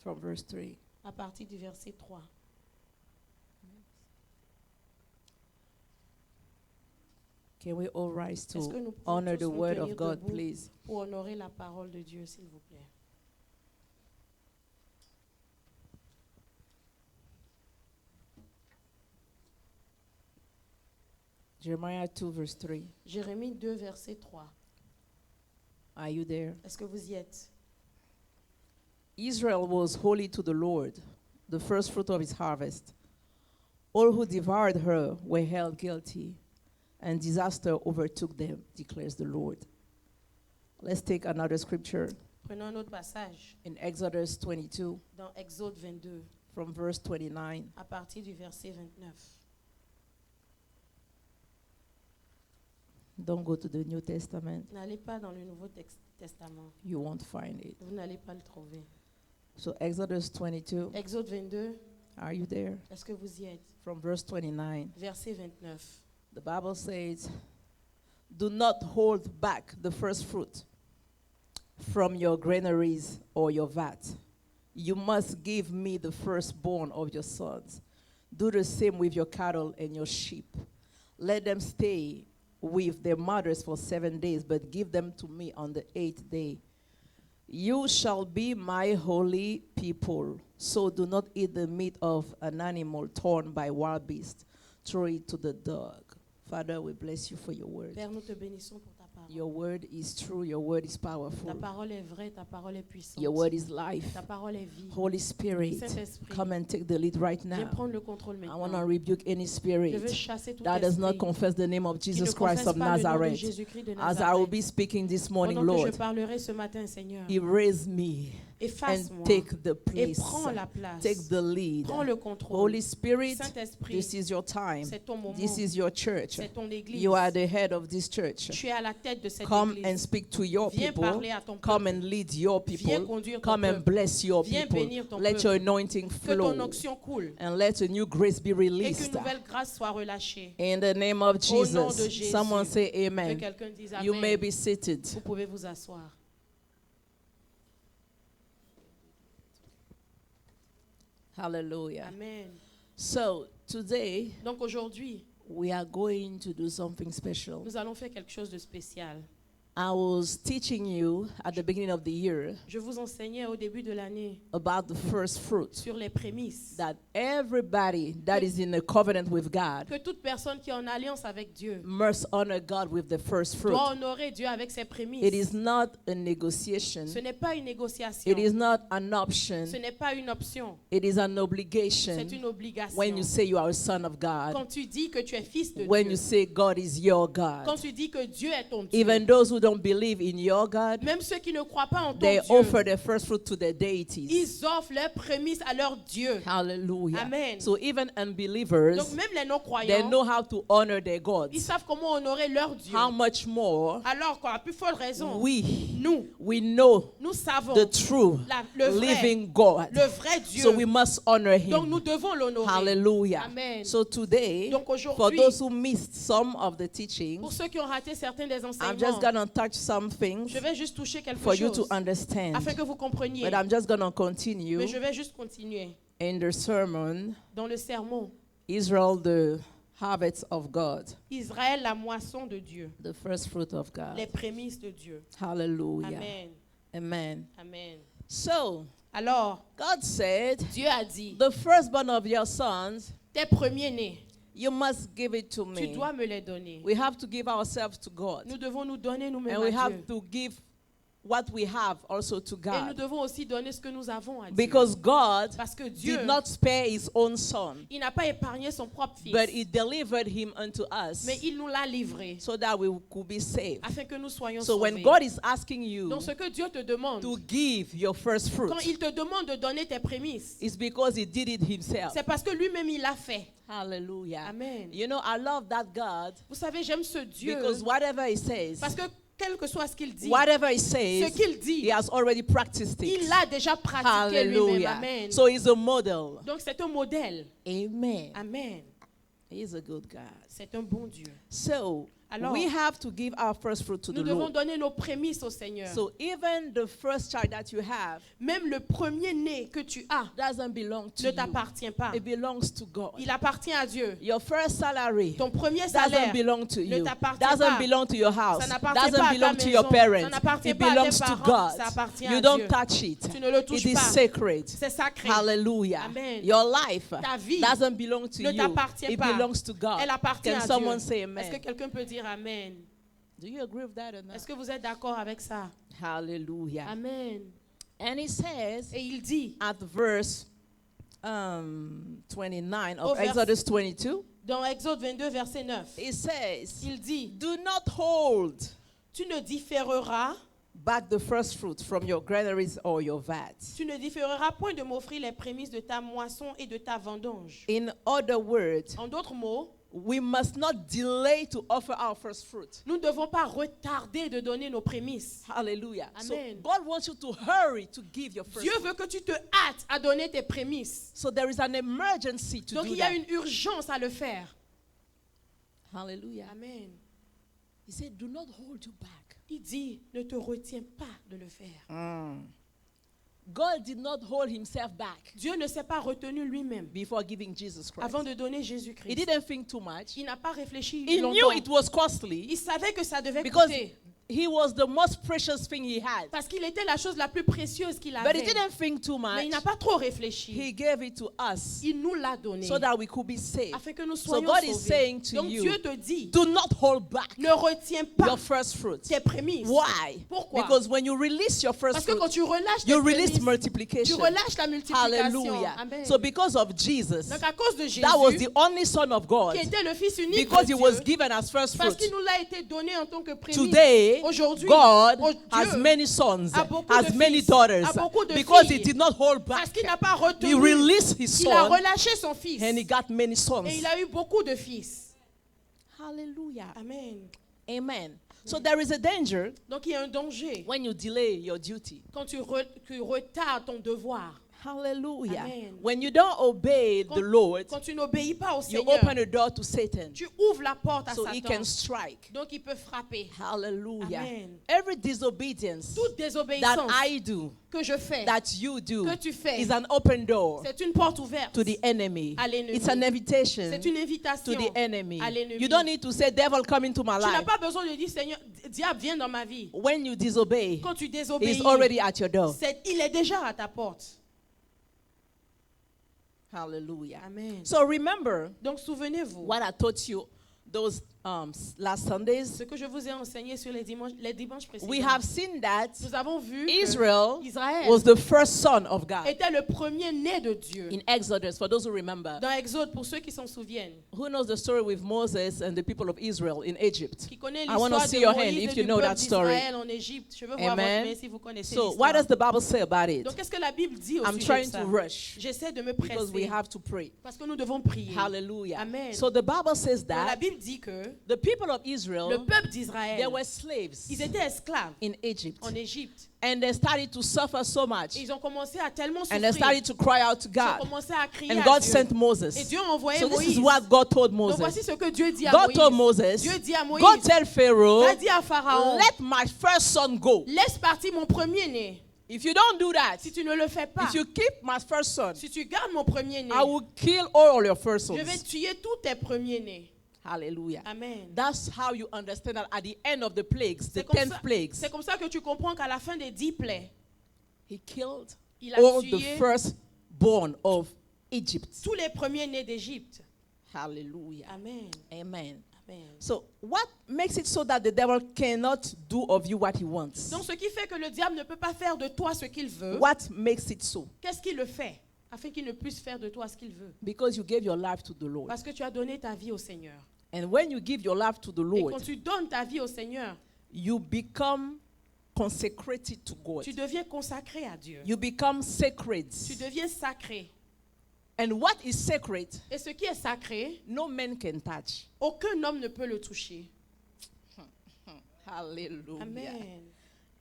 from verse 3. à partir du verset 3. Can we all rise Est-ce que to nous pouvons honor tous the nous word tenir of God, debout please? pour honorer la parole de Dieu, s'il vous plaît? Jeremiah 2, verse 3. Jérémie 2, verset 3. Are you there? Est-ce que vous y êtes? Israel was holy to the Lord, the first fruit of his harvest. All who devoured her were held guilty, and disaster overtook them, declares the Lord. Let's take another scripture Prenons un autre passage in Exodus 22, dans Exode 22, from verse 29. à partir du verset 29. Don't go to the New Testament. N'allez pas dans le Nouveau Testament. You won't find it. Vous n'allez pas le trouver. So Exodus 22, Exode 22, are you there? est-ce que vous y êtes? From verse 29. Verset 29. The Bible says, do not hold back the first fruit from your granaries or your vat. You must give me the firstborn of your sons. Do the same with your cattle and your sheep. Let them stay with their mothers for 7 days, but give them to me on the 8th day. You shall be my holy people, so do not eat the meat of an animal torn by wild beasts. Throw it to the dog. Father, we bless you for your word. Père, nous te bénissons pour ta parole. Your word is true, your word is Ta powerful. parole est vraie, ta parole est puissante. Your word is life. Ta parole est vie. Holy Spirit, Saint-Esprit, come and take the lead right viens now. prendre le contrôle I want to maintenant. rebuke any Je veux spirit chasser tout that does not esprit confess the name of qui Jesus ne Christ confesse of pas le nom de Nazareth. Jésus-Christ de As I will Nazareth. be speaking this morning, Pendant que je Lord, parlerai ce matin, Seigneur, erase me and efface-moi take the et place. prends la place. Take the lead. Prends le contrôle. Holy Spirit, Saint-Esprit, this is your time. c'est ton moment. This is your church. C'est ton église. You are the head of this church. Tu es à la tête de cette Come and église. speak to your Viens people. parler à ton Come peuple. and lead your Viens people. conduire ton Come and peuple. bless your Viens people. bénir ton Let peuple. your anointing Que ton flow. onction coule And let a new grace be et released. qu'une nouvelle grâce soit relâchée. In the name of Au nom de Jesus. Jésus. Someone say Que amen. quelqu'un dise You may Amen. be seated. Vous pouvez vous asseoir. Hallelujah. Amen. So today Donc aujourd'hui, we are going to do something special. nous allons faire quelque chose de spécial. I was teaching you at the beginning of the year Je vous enseignais au début de l'année about the first fruit. sur les prémices. That everybody that is in a covenant with God Que toute personne qui est en alliance avec Dieu must honor God with the first fruit. doit honorer Dieu avec ses prémices. It is not a negotiation. Ce n'est pas une négociation. It is not an option. Ce n'est pas une option. It is an obligation. C'est une obligation. When you say you are a son of God, Quand tu dis que tu es fils de when Dieu, you say God is your quand God, tu dis que Dieu est ton Dieu, even those who don't believe in your God, même ceux qui ne croient pas en ton they Dieu, offer their first fruit to their deities. ils offrent leurs prémices à leur Dieu. Hallelujah. Amen. So even unbelievers, Donc même les they non-croyants, know how to honor their ils gods. savent comment honorer leur Dieu. How much more Alors qu'à plus forte raison, we nous know savons the true le vrai, living God. le vrai Dieu. So we must honor Donc nous him. devons l'honorer. Hallelujah. Amen. So today, Donc for aujourd'hui, those who missed some of the teachings, pour ceux qui ont raté certains des I'm enseignements, just going to touch some things je vais juste toucher quelque for you to chose understand. afin que vous compreniez. But I'm just going to continue Mais je vais juste continuer. in the sermon, Dans le sermon, Israel, the harvest of God, Israël, la moisson de Dieu, the first fruit of les God. prémices de Dieu. Hallelujah. Amen. Amen. Amen. So, Alors, God said, Dieu a dit, the firstborn of your sons, tes premiers-nés, you must give it to tu me. dois me les donner. We have to give ourselves to God. Nous devons nous donner nous-mêmes And we à Dieu. have to give what we have also to Et nous God. devons aussi donner ce que nous avons à Dieu. Because God Parce que Dieu, did not spare his own son, il n'a pas épargné son propre fils, but he delivered him unto us mais il nous l'a livré so that we could be saved. afin que nous soyons So when sauvés. God is asking you Donc ce que Dieu te demande, to give your first fruit, quand il te demande de donner tes prémices, it's because he did it himself. c'est parce que lui-même il l'a fait. Hallelujah. Amen. You know, I love that God Vous savez, j'aime ce Dieu because whatever he says, parce que quel que soit ce qu'il dit, whatever he ce says, qu'il dit, he has already practiced it. il l'a déjà pratiqué lui-même. Hallelujah. Amen. So he's a model. Donc c'est un modèle. Amen. Amen. He's a good God. C'est un bon Dieu. So Alors, we have to give our first fruit to the nous devons Lord. donner nos prémices au Seigneur. So even the first child that you have Même le premier-né que tu as doesn't belong to ne you. t'appartient pas. It belongs to God. Il appartient à Dieu. Your first salary Ton premier doesn't salaire belong to ne you. t'appartient Doesn't pas. belong to your house. Ça n'appartient pas Doesn't à ta belong to your maison. Ça parents. n'appartient It pas à tes belongs to parents. God. Ça appartient You à don't Dieu. touch it. Tu ne le touches It is pas. sacred. C'est sacré. Hallelujah. Amen. Your life Ta vie doesn't belong to ne you. t'appartient It pas. belongs to God. Elle appartient Can à someone Dieu. say Est-ce que amen? quelqu'un peut dire Amen? Do you agree with that or not? Est-ce que vous êtes d'accord avec ça? Hallelujah. Amen. And it says Et il dit at verse 29 Au of vers- Exodus 22, dans Exode 22, verset 9, it says, il dit, do not hold tu ne différeras, back the first fruit from your granaries or your vats. tu ne différeras point de m'offrir les prémices de ta moisson et de ta vendange. In other words, En d'autres mots, we must not delay to offer our first fruit. nous ne devons pas retarder de donner nos prémices. Hallelujah. So Amen. God wants you to hurry to give your first Dieu fruit. veut que tu te hâtes à donner tes prémices. So there is an emergency to Donc do il y a that. une urgence à le faire. Hallelujah. Amen. He said, do not hold you back. Il dit, ne te retiens pas de le faire. God did not hold himself back Dieu ne s'est pas retenu lui-même before giving Jesus Christ. avant de donner He Jésus-Christ. didn't think too much. Il n'a pas réfléchi He knew longtemps. it was costly Il savait que ça devait because coûter. he was the most precious thing he had. Parce qu'il était la chose la plus précieuse qu'il But he avait. didn't think too Mais il much. n'a pas trop réfléchi. He gave it to us Il nous l'a donné. so that we could be saved. Afin que nous So soyons God is sauvés. saying to Donc you, Dieu te dit, do not hold back ne retiens pas your first fruit. tes prémices. Why? Pourquoi? Because when you release your first Parce que fruit, quand tu relâches tes you release prémices, tu multiplication. relâches la multiplication. Hallelujah. Amen. So because of Jesus, Donc à cause de Jésus, that was the only Son of God, qui était le Fils unique because de he Dieu, was given as first parce fruit. qu'il nous l'a été donné en tant que prémice. Today, Aujourd'hui, God Dieu has many sons, a beaucoup has de many fils, daughters, a beaucoup de because he filles. did not hold Parce back. qu'il n'a pas He retenu, released his il a son, relâché son fils. and he got many Et sons. il a eu beaucoup de fils. Hallelujah. Amen. Amen. So there is a danger Donc il y a un danger when you delay your duty. quand tu retardes ton devoir. Hallelujah. Amen. When you don't obey the Lord, Quand tu n'obéis pas au you Seigneur, open a door to Satan tu ouvres la porte à so he Satan. can strike. Donc il peut frapper. Hallelujah. Amen. Every disobedience Toute that désobéissance I do, que je fais, that you do, que tu fais, is an open door c'est une porte ouverte to the enemy. à l'ennemi. It's an invitation C'est une invitation to the enemy. à l'ennemi. You don't need to say, devil, come into my Tu n'as life. pas besoin de dire, Seigneur, diable, viens dans ma vie. When you disobey, Quand tu he's désobéis, already at your door. il est déjà à ta porte. Hallelujah. Amen. So remember Donc souvenez-vous, what I taught you those last Sundays. ce que je vous ai enseigné sur les dimanches précédents. We have seen that Nous avons vu Israel que Israël was the first son of God. était le premier-né de Dieu. In Exodus, for those who remember, Dans Exode, pour ceux qui s'en souviennent, who knows the story with Moses and the people of Israel in Egypt? qui connaît I want to l'histoire see de your Moïse hand et if du you know peuple that story. d'Israël en Égypte. Je veux voir Amen. votre main si vous connaissez So, l'histoire. what does the Bible say about it? Donc, qu'est-ce que la Bible dit au I'm sujet trying de ça? to rush J'essaie de me because we presser have to pray. parce que nous devons prier. Hallelujah. Amen. So the Bible says Donc, la that Bible dit que the people of le Israel, peuple d'Israël, they were slaves ils étaient esclaves in Egypt. en Égypte. And they started to suffer so much. Et ils ont commencé à tellement And they souffrir. started to cry out to Ils ont God. commencé à crier And à God Dieu. sent Moses. Et Dieu a envoyé So this Moïse. is what God told Donc voici Moses. ce que Dieu dit à God told Moïse. Moses, Dieu dit à Moïse, go tell Pharaoh, va dire à Pharaon, let my first son go. laisse partir mon premier-né. If you don't do that, Si tu ne le fais pas, if you keep my first son, si tu gardes mon premier-né, I will kill all your first je vais sons. tuer tous tes premiers-nés. Hallelujah. Amen. That's how you understand that at the end of the plagues, the C'est comme 10 ça- plagues, C'est comme ça que tu comprends qu'à la fin des 10 plaies, he killed il a all the tué firstborn of Egypt. tous les premiers-nés d'Égypte. Hallelujah. Amen. Amen. Amen. So, what makes it so that the devil cannot do of you what he wants? Donc ce qui fait que le diable ne peut pas faire de toi ce qu'il veut, What makes it so? qu'est-ce qu'il le fait afin qu'il ne puisse faire de toi ce qu'il veut? Because you gave your life to the Lord. Parce que tu as donné ta vie au Seigneur. And when you give your life to the Et Lord, quand tu donnes ta vie au Seigneur, you become consecrated to God. tu deviens consacré à Dieu. You become sacred. Tu deviens sacré. And what is sacred, Et ce qui est sacré, no man can touch. aucun homme ne peut le toucher. Hallelujah. Amen.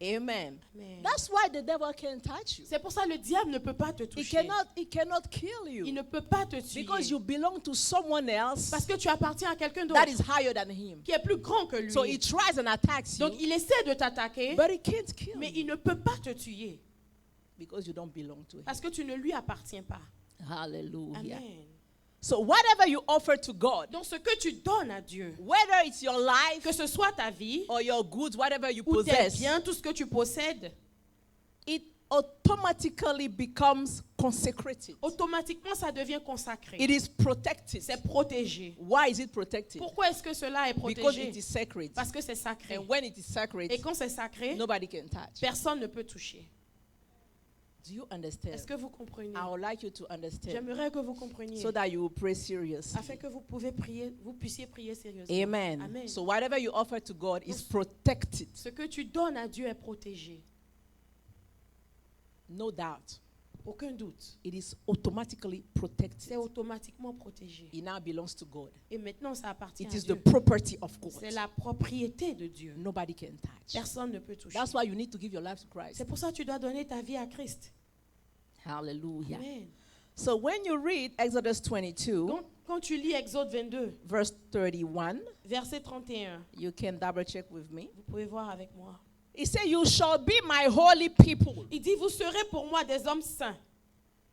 Amen. Amen. That's why the devil can't touch you. C'est pour ça que le diable ne peut pas te He toucher. cannot kill Il you. ne peut pas te tuer. Because you belong to someone else Parce que tu appartiens à quelqu'un that d'autre is higher than him. qui est plus grand que lui. So he tries and attacks Donc you, il essaie de t'attaquer, but he can't kill mais you il ne peut pas te tuer. because you don't belong to him. Parce que tu ne lui appartiens pas. Hallelujah. Amen. So whatever you offer to God, Donc ce que tu donnes à Dieu, whether it's your life que ce soit ta vie or your goods, whatever you ou tes possess, biens, tout ce que tu possèdes, it automatically becomes consecrated. automatiquement ça devient consacré. It is protected. C'est protégé. Why is it protected? Pourquoi est-ce que cela est Because protégé? it is sacred. Parce que c'est sacré. And when it is sacred, Et quand c'est sacré, nobody can touch. personne ne peut toucher. Do you understand? Est-ce que vous comprenez? I would like you to understand J'aimerais que vous compreniez so that you will pray seriously. afin que vous puissiez prier sérieusement. Amen. Amen. So whatever you offer to God is protected. Ce que tu donnes à Dieu est protégé. No doubt. Aucun doute. It is automatically C'est protected. automatiquement protégé. It now belongs to God. Et maintenant, ça appartient It à is the Dieu. property of God. C'est la propriété de Dieu. Nobody can touch. Personne ne peut toucher. That's why you need to give your life to Christ. C'est pour ça que tu dois donner ta vie à Christ. Hallelujah. Amen. So when you read Exodus 22, Donc, quand tu lis Exode 22, verse 31, verset 31, you can double check with me. vous pouvez voir avec moi. It says, "You shall be my holy people." Il dit, vous serez pour moi des hommes saints.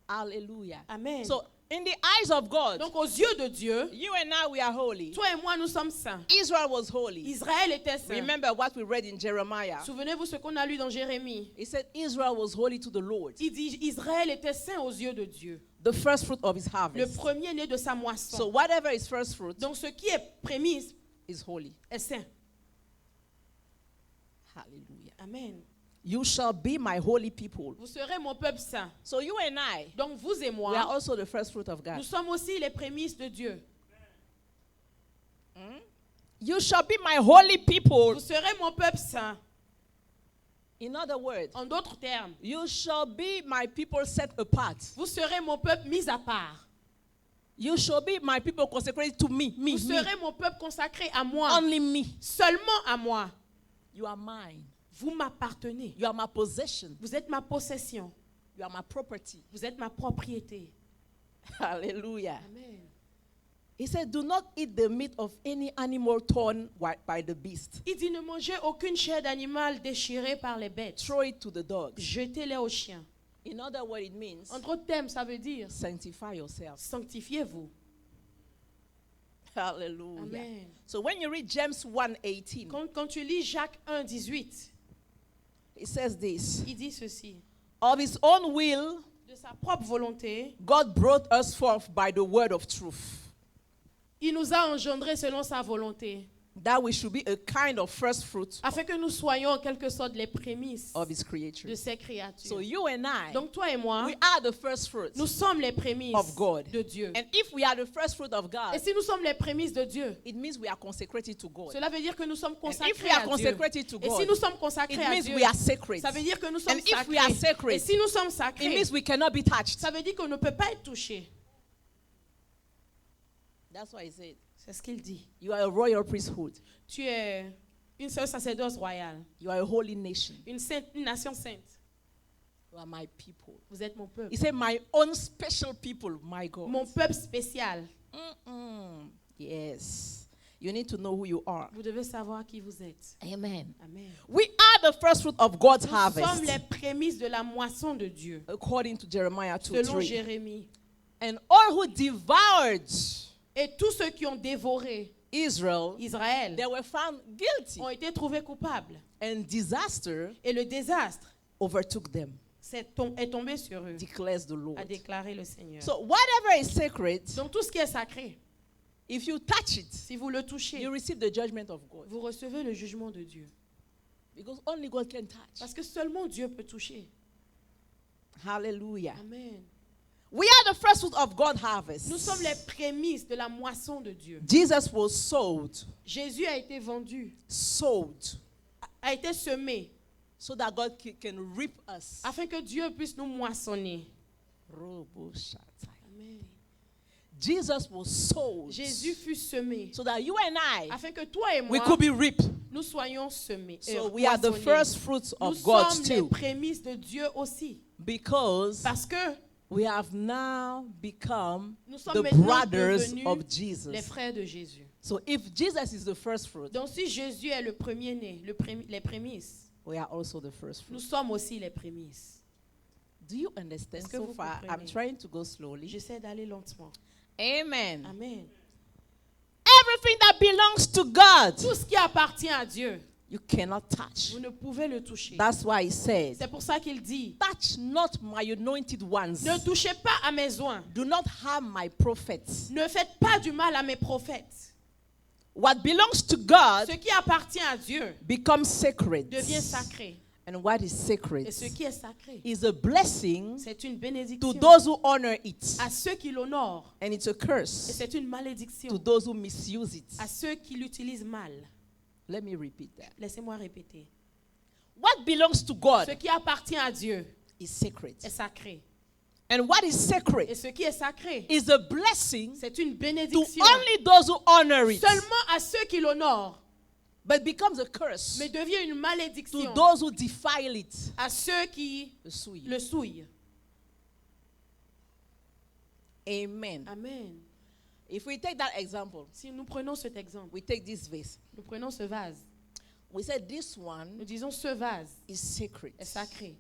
Hallelujah. Amen. So in the eyes of God, Donc aux yeux de Dieu, you and I, we are holy. toi et moi, nous sommes saints. Israel was holy. Israël était saint. Remember what we read in Jeremiah. Souvenez-vous ce qu'on a lu dans Jérémie. It said Israel was holy to the Lord, Il dit, Israël était saint aux yeux de Dieu. the first fruit of his Le harvest. premier-né de sa moisson. So whatever is first fruit Donc ce qui est prémisse is holy. est saint. Hallelujah. Amen. You shall be my holy people. Vous serez mon peuple saint. So you and I, Donc vous et we are moi, also the first fruit of God. nous sommes aussi les prémices de Dieu. You shall be my holy people. Vous serez mon peuple saint. In other words, En d'autres termes, you shall be my people set apart. vous serez mon peuple mis à part. You shall be my people consecrated to me. Me, Vous me. serez mon peuple consacré à moi. Only me. Seulement à moi. You are mine. Vous m'appartenez. You are my possession. Vous êtes ma possession. You are my property. Vous êtes ma propriété. Hallelujah. Amen. He said, do not eat the meat of any animal torn by the beast. Il dit ne mangez aucune chair d'animal déchirée par les bêtes. Throw it to the dogs. Jetez-les aux chiens. In other words, it means En d'autres termes, ça veut dire sanctify yourself. sanctifiez-vous. Hallelujah. Amen. So when you read James 1:18, Quand tu lis Jacques 1, 18, it says this. il dit ceci. Of his own will, De sa propre volonté, God brought us forth by the word of truth, il nous a engendrés selon sa volonté, that we should be a kind of first fruit afin que nous soyons en quelque sorte les prémices of his de creature. ses créatures. So you and I, Donc toi et moi, we are the first fruit nous sommes les prémices of God. de Dieu. And if we are the first fruit of Et God, si nous sommes les prémices de Dieu, it means we are consecrated to God. cela veut dire que nous sommes And if consacrés we are à Dieu. consecrated to Et si God, nous sommes it consacrés à means Dieu, we are sacred. ça veut dire que nous sommes And if we are sacrés. sacred, Et si nous sommes It sacrés, means we cannot be touched. ça veut dire qu'on ne peut pas être touché. That's why he said, C'est ce qu'il dit. you are a royal priesthood. Tu es une seule sacerdoce royale, You are a holy nation. une nation sainte. You are my people. Vous êtes mon peuple. He said, my own special people, my God. Mon peuple spécial. Yes. You need to know who you are. Vous devez savoir qui vous êtes. Amen. Amen. We are the first fruit of God's Nous sommes harvest, les prémices de la moisson de Dieu, according to Jeremiah selon 2:3. Jérémie. And all who devoured Et tous ceux qui ont dévoré Israel, Israël they were found guilty, ont été trouvés coupables. and disaster Et le désastre overtook them, est tombé sur eux, declares the Lord. a déclaré le Seigneur. So whatever is sacred, Donc tout ce qui est sacré, if you touch it, si vous le touchez, you receive the judgment of God. vous recevez le jugement de Dieu. Because only God can touch. Parce que seulement Dieu peut toucher. Hallelujah. Amen. We are the first fruit of God's harvest. Nous sommes les prémices de la moisson de Dieu. Jesus was sold, Jésus a été vendu, sold, a été semé, so that God can reap us. afin que Dieu puisse nous moissonner. Amen. Jesus was sold, Jésus fut semé, so that you and I, afin que toi et we moi, could be reaped. nous soyons semés. So we are the moissonnés. first fruits Nous of God sommes les too. prémices de Dieu aussi. Because Parce que we have now become nous sommes the maintenant brothers devenus of les Jesus. frères de Jésus. So if Jesus is the first fruit, Donc si Jésus est le premier-né, les prémices, we are also the first nous fruit. sommes aussi les prémices. Do you understand? Est-ce que So vous far, I'm comprenez? trying to go slowly. J'essaie d'aller lentement. Amen. Amen. Everything that belongs to God, Tout ce qui appartient à Dieu, you cannot touch. vous ne pouvez le toucher. That's why he says, C'est pour ça qu'il dit, touch not my anointed ones. ne touchez pas à mes oins. Do not harm my prophets. Ne faites pas du mal à mes prophètes. What belongs to God Ce qui appartient à Dieu becomes sacred. devient sacré. And what is sacred Et ce qui est sacré, is a blessing c'est une to bénédiction those who honor it. à ceux qui l'honorent. And it's a Et curse c'est une to malédiction those who misuse it. à ceux qui l'utilisent mal. Let me repeat that. Laissez-moi répéter. What belongs to Ce God qui appartient à Dieu is sacred. est sacré. And what is Et sacred ce qui est sacré, is a blessing c'est une to bénédiction only those who honor it. seulement à ceux qui l'honorent, But becomes a curse mais devient une to malédiction those who defile it. à ceux qui The sweet. le souillent. Amen. Amen. If we take that example, Si nous prenons cet exemple, we take this vase. nous prenons ce vase, We said this nous one disons ce vase is sacred. est sacré.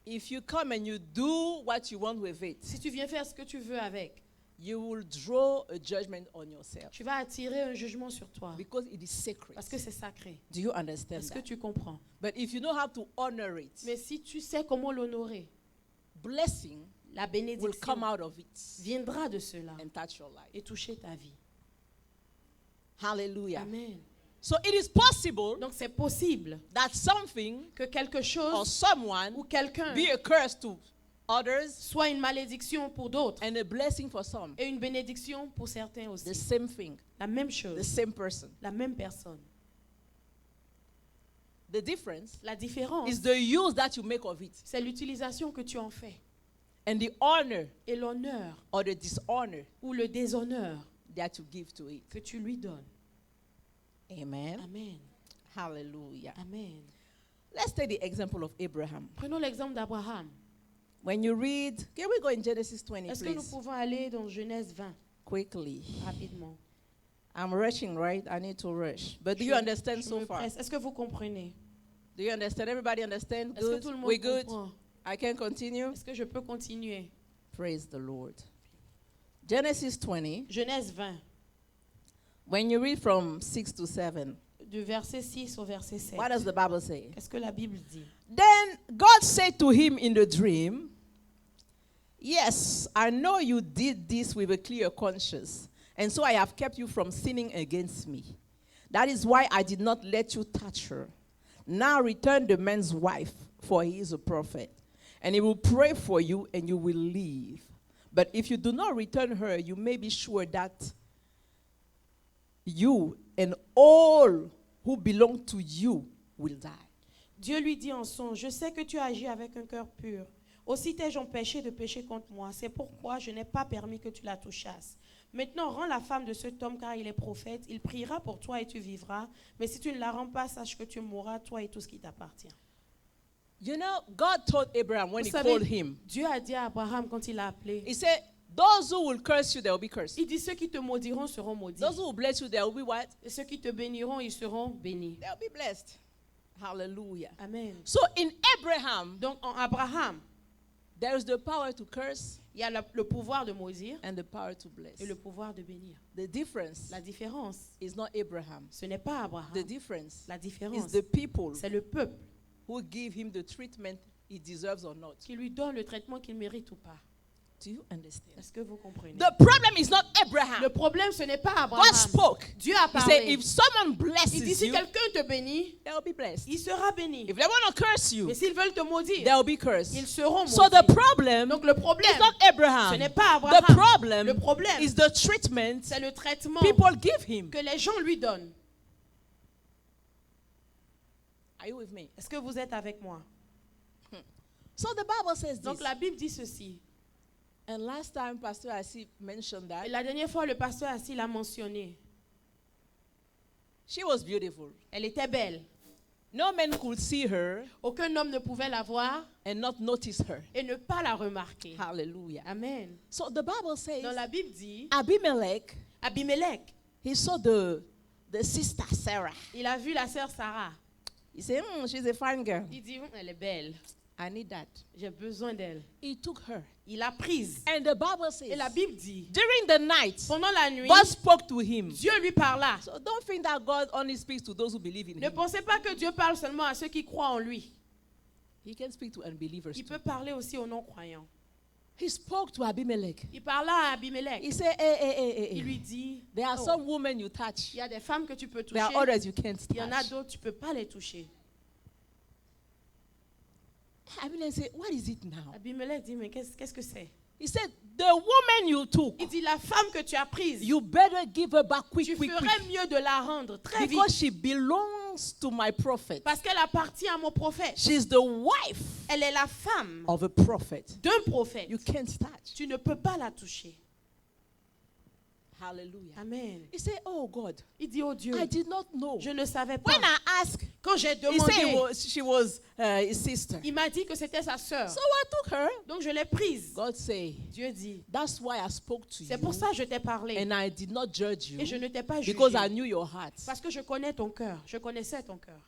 If you come and you do what you want with it, Si tu viens faire ce que tu veux avec, you will draw a judgment on yourself tu vas attirer un jugement sur toi because it is sacred. parce que c'est sacré. Do you understand Est-ce que that? tu comprends? But if you know how to honor it, Mais si tu sais comment l'honorer, blessing la will come bénédiction out of it viendra de cela and touch your life. et toucher ta vie. Hallelujah. Amen. So it is possible Donc c'est possible that something que quelque or chose someone ou quelqu'un be a curse to others soit une malédiction pour d'autres and a blessing for some. et une bénédiction pour certains The aussi. same thing, La même the chose, same person. la même personne. The difference La différence, is the use that you make of it c'est l'utilisation que tu en fais and the honor et l'honneur or the dishonor ou le déshonneur that you give to it. que tu lui donnes. Amen. Amen. Hallelujah. Amen. Let's take the example of Abraham. Prenons l'exemple d'Abraham. When you read, can we go in Genesis 20, Est-ce que nous please? pouvons aller dans Genèse 20 Quickly. rapidement? I'm rushing, right? I need to rush. But do you Je- understand je so me far? presse. Est-ce que vous comprenez? Do you understand? Everybody understand? Est-ce que Good? tout le monde We good? comprend? I can continue? Est-ce que je peux continuer? Praise the Lord. Genesis 20, Genèse 20, when you read from 6 to 7, du verset 6 au verset 7. what does the Bible say? Qu'est-ce que la Bible dit? Then God said to him in the dream, "Yes, I know you did this with a clear conscience, and so I have kept you from sinning against me. That is why I did not let you touch her. Now return the man's wife, for he is a prophet, and he will pray for you, and you will live. But if you do not return her, you may be sure that you and all who belong to you will die." Dieu lui dit en songe, je sais que tu agis avec un cœur pur. Aussi t'ai-je empêché de pécher contre moi. C'est pourquoi je n'ai pas permis que tu la touchasses. Maintenant, rends la femme de cet homme car il est prophète. Il priera pour toi et tu vivras. Mais si tu ne la rends pas, sache que tu mourras, toi et tout ce qui t'appartient. You know, God told Abraham when Vous he savez, called him, Dieu a dit à Abraham quand il l'a appelé, he said, those who will curse you, they will be cursed. il dit ceux qui te maudiront seront maudits. Those who will bless you, they will be what? Et ceux qui te béniront, ils seront bénis. They will be blessed. Hallelujah. Amen. So in Abraham, Donc en Abraham, there is the power to curse il y a le pouvoir de maudire and the power to bless. et le pouvoir de bénir. The difference La différence, is not Abraham. ce n'est pas Abraham. The difference La is différence, the people c'est le peuple who give him the treatment he deserves or not. qui lui donne le traitement qu'il mérite ou pas. Do you understand? Est-ce que vous comprenez? The problem is not Abraham. Le problème, ce n'est pas God Abraham. spoke. Dieu a He said, parlé. if someone Il dit, blesses si you, quelqu'un te bénit, they will be blessed. il sera béni. If they want to curse you, Mais s'ils veulent te maudire, they will be cursed. ils seront So the maudits. problem Donc le is problème, not ce Abraham. n'est pas The Abraham. problem Le problème, is the treatment c'est le traitement people give him. que les gens lui donnent. Are you with me? Est-ce que vous êtes avec moi? So the Bible says Donc this. la Bible dit ceci. And last time Pastor Asi mentioned Et that. la dernière fois, le pasteur Assis l'a mentionné. She was beautiful. Elle était belle. No man could see her Aucun homme ne pouvait la voir and not notice her. et ne pas la remarquer. Hallelujah. Amen. So the Bible says Dans la Bible dit, Abimelech, Abimelech, he saw the sister Sarah. il a vu la sœur Sarah. He said, she's a fine girl. Il dit, elle est belle. I need that. J'ai besoin d'elle. He took her. Il l'a prise. And the Bible Et la says, Bible dit, during the night, pendant la nuit, God spoke to him. Dieu lui parla. So don't think that God only speaks to those who believe in Ne him. pensez pas que Dieu parle seulement à ceux qui croient en lui. He can speak to unbelievers Il too. peut parler aussi aux non-croyants. He spoke to Abimelech. Il parla à Abimelech. He said, hey. Il lui dit, There are oh, some women you touch. il y a des femmes que tu peux There are toucher. others you can't Il y en a touch. d'autres, tu ne peux pas les toucher. Abimelech said, what is it now? Abimelech dit, mais qu'est-ce que c'est? He said, the woman you took, Il dit, la femme que tu as prise, you better give her back tu quick. ferais mieux de la rendre très vite. Because she belongs to my prophet. Parce qu'elle appartient à mon prophète. She's the wife Elle est la femme of a prophet. d'un prophète. You can't touch. Tu ne peux pas la toucher. Hallelujah. Amen. He said, oh God, Il dit, oh Dieu, I did not know. je ne savais pas. When I asked, Quand j'ai he said demandé, she was his sister. il m'a dit que c'était sa sœur. So I took her. Donc je l'ai prise. God say, Dieu dit, that's why I spoke to c'est you. pour ça que je t'ai parlé. And I did not judge Et je you ne t'ai pas jugé. because I knew your heart. Parce que je connais ton cœur. Je connaissais ton cœur.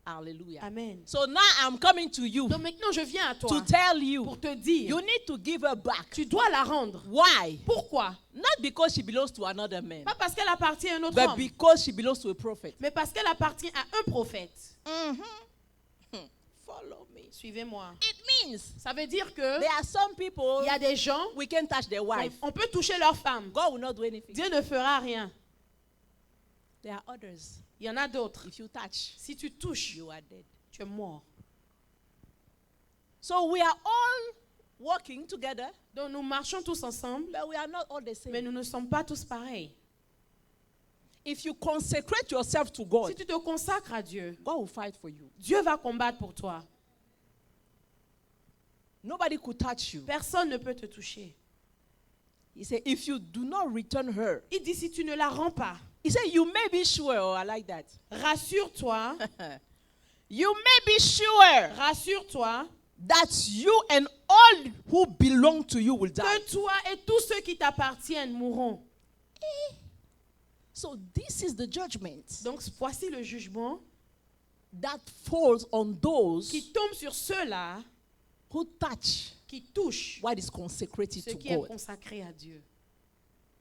Hallelujah. Amen. So now I'm coming to you Donc maintenant je viens à to toi tell you, pour te dire, you need to give her back. tu dois la rendre. Why? Pourquoi? Not because she belongs to another man, Pas parce qu'elle appartient à un autre but homme, because she belongs to a prophet. mais parce qu'elle appartient à un prophète. Follow me. Suivez-moi. It means Ça veut dire que there are some people il y a des gens, we can touch their wife. on peut toucher leur femme. God will not do anything. Dieu ne fera rien. There are others. Il y en a d'autres. If you touch, Si tu touches, you are dead. tu es mort. So we are all working together, Donc nous marchons tous ensemble, but we are not all the mais same. nous ne sommes pas tous pareils. If you consecrate yourself to Si God, tu te consacres à Dieu, God will fight for you. Dieu va combattre pour toi. Nobody could touch you. Personne ne peut te toucher. He said, if you do not return her, Il dit si tu ne la rends pas, he said, you may be sure, oh, I like that. rassure-toi, You may be sure rassure-toi that you and all who belong to you will die. que toi et tous ceux qui t'appartiennent mourront. So this is the judgment Donc voici le jugement that falls on those qui tombe sur ceux-là who touch qui touchent what is consecrated ce to qui est God. consacré à Dieu.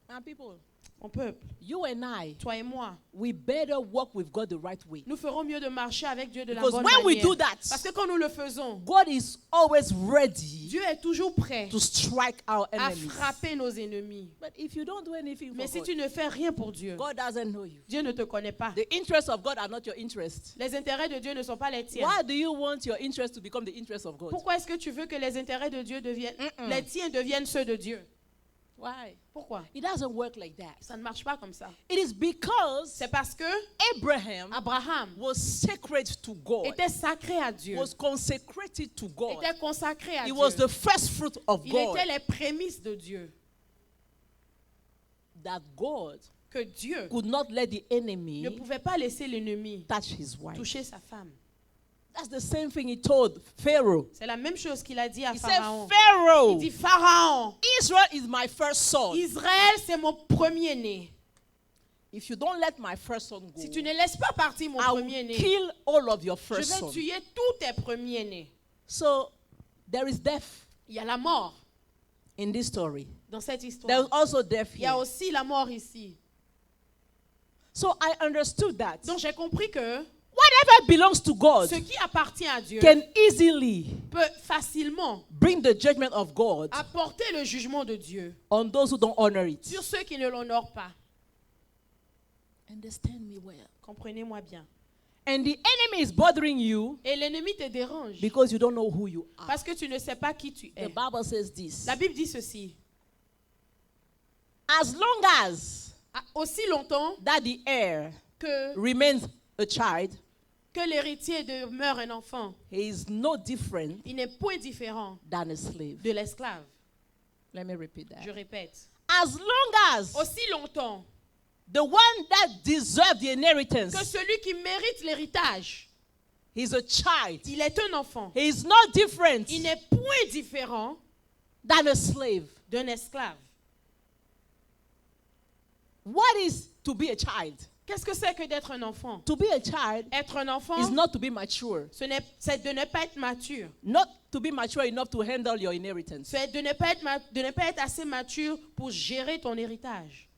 My people, Mon peuple, you and I, toi et moi, we better walk with God the right way. nous ferons mieux de marcher avec Dieu de la Because bonne when we manière. do that, Parce que quand nous le faisons, God is always ready Dieu est toujours prêt to strike our à enemies. frapper nos ennemis. But if you don't do anything Mais for si God, tu ne fais rien pour Dieu, God doesn't know you. Dieu ne te connaît pas. The interests of God are not your interests. Les intérêts de Dieu ne sont pas les tiens. Why do you want your interests to become the interests of God? Pourquoi est-ce que tu veux que les intérêts de Dieu deviennent, les tiens deviennent ceux de Dieu? Why? Pourquoi? It doesn't work like that. Ça ne marche pas comme ça. It is because C'est parce que Abraham Abraham was sacred to God, était sacré à Dieu, was consecrated to God. était consacré à He Dieu. was the first fruit of Il God. était les prémices de Dieu. That God Que Dieu could not let the enemy ne pouvait pas laisser l'ennemi touch his wife. toucher sa femme. That's the same thing he told Pharaoh. C'est la même chose qu'il a dit à He said, Pharaon. Il Pharaoh, dit, Pharaon, Israel is my first son. Israël, c'est mon premier-né. If you don't let my first son go, Si tu ne laisses pas partir mon I will premier-né, kill all of your je first vais son. tuer tous tes premiers-nés. So there is death Il y a la mort in this story. dans cette There is histoire. also death Il y a here. aussi la mort ici. So I understood that Donc j'ai compris que whatever belongs to God ce qui appartient à Dieu can easily peut facilement bring the judgment of God apporter le jugement de Dieu on those who don't honor it. sur ceux qui ne l'honorent pas. Understand me well. Comprenez-moi bien. And the enemy is bothering you Et l'ennemi te dérange because you don't know who you are. parce que tu ne sais pas qui tu The es. Bible says this. La Bible dit ceci. As long as Aussi longtemps that the heir que remains a child, l'héritier demeure un enfant, he is no different il n'est point différent than a slave. de l'esclave. Let me repeat that. Je répète. As long as Aussi longtemps The one that deserves the inheritance, que celui qui mérite l'héritage, he's a child. il est un enfant. He is not different Il n'est point différent than a slave. d'un esclave. What is to be a child? Qu'est-ce que c'est que d'être un enfant? To be a child Être un enfant, is not to be mature. c'est de ne pas être mature. Not to be mature enough to handle your inheritance. C'est de ne pas être assez mature pour gérer ton héritage.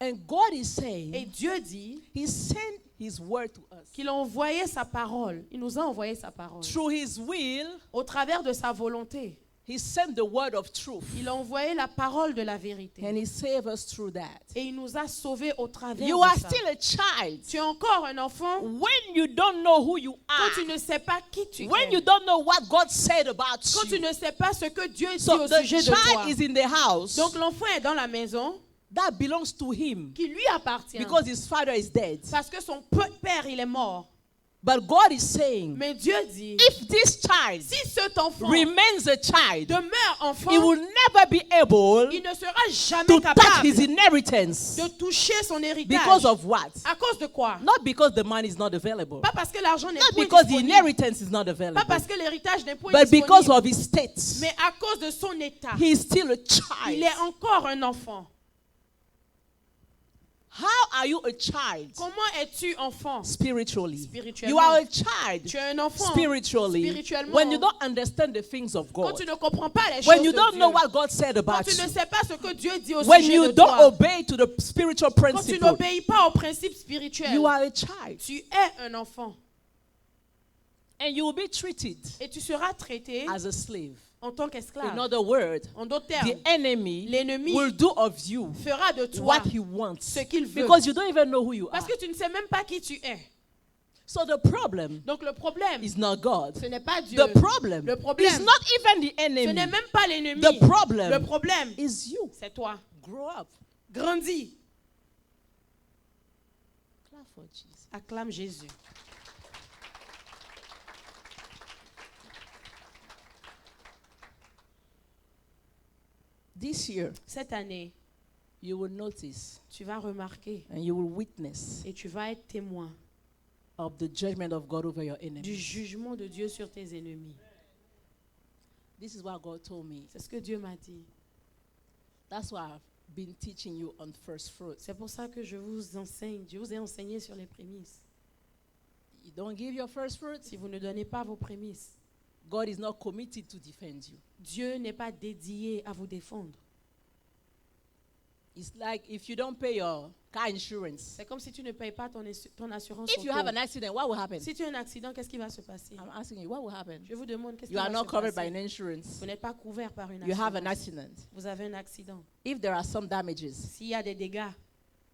And God is Et saying, Dieu dit He sent His word to us. qu'il a envoyé sa parole. Il nous a envoyé sa parole. Through His will, Au travers de sa volonté, He sent the word of truth. il a envoyé la parole de la vérité. And He saved us through that. Et il nous a sauvés au travers You de are ça. still a child. Tu es encore un enfant When you don't know who you quand are, tu ne sais pas qui tu when es. you don't know what God said about Quand tu you. ne sais pas ce que Dieu dit So au the sujet de toi. child is in the house Donc l'enfant est dans la maison that belongs to him qui lui appartient. because his father is dead. Parce que son père, il est mort. But God is saying, Mais Dieu dit, if this child si cet enfant remains a child, demeure enfant, he will never be able il ne sera jamais to touch capable his inheritance. de toucher son héritage. Because of what? À cause de quoi? Not because the money is not available. Pas parce que l'argent n'est Not point because the disponible. inheritance is not Pas available. parce que l'héritage n'est point But because disponible. of his state. Mais à cause de son état. He is still a Il child. est encore un enfant. How are you a child Comment es-tu enfant? spiritually? Spirituellement. You are a child Tu es un enfant spiritually spirituellement. when you don't understand the things of Quand God. tu ne comprends pas les When choses you de don't Dieu. know what God said Quand about tu ne you. sais pas ce que Dieu dit au When sujet you de don't toi. obey to the spiritual Quand tu principle. n'obéis pas au principe spirituel. You are a child. Tu es un enfant. And you will be treated Et tu seras traité as a slave. en tant In qu'esclave. other words, En d'autres the termes, enemy l'ennemi will do of you fera de toi what he wants. ce qu'il veut. Because you don't even know who you are. Parce que tu ne sais même pas qui tu es. So the problem Donc le problème, is not God. ce n'est pas Dieu. The problem Le problème, is not even the ce n'est enemy. même pas l'ennemi. The problem Le problème, is you. c'est toi. Grow up. Grandis. Clap for Jesus. Acclame Jésus. This year, Cette année, you will notice tu vas remarquer and you will witness et tu vas être témoin of the judgment of God over your du enemies. jugement de Dieu sur tes ennemis. This is what God told me. C'est ce que Dieu m'a dit. That's why I've been teaching you on first fruits. C'est pour ça que je vous enseigne. Je vous ai enseigné sur les prémices. You don't give your first fruits, Si vous ne donnez pas vos prémices, God is not committed to defend you. Dieu n'est pas dédié à vous défendre. It's like if you don't pay your car insurance. C'est comme si tu ne payes pas ton assurance If you auto. have an accident, what will happen? Si tu as un accident, qu'est-ce qui va se passer? I'm asking you, what will happen? Je vous demande qu'est-ce qui You are va not se covered by passer. an insurance. Vous n'êtes pas couvert par une You have an assurance. accident. Vous avez un accident. If there are some damages, S'il y a des dégâts,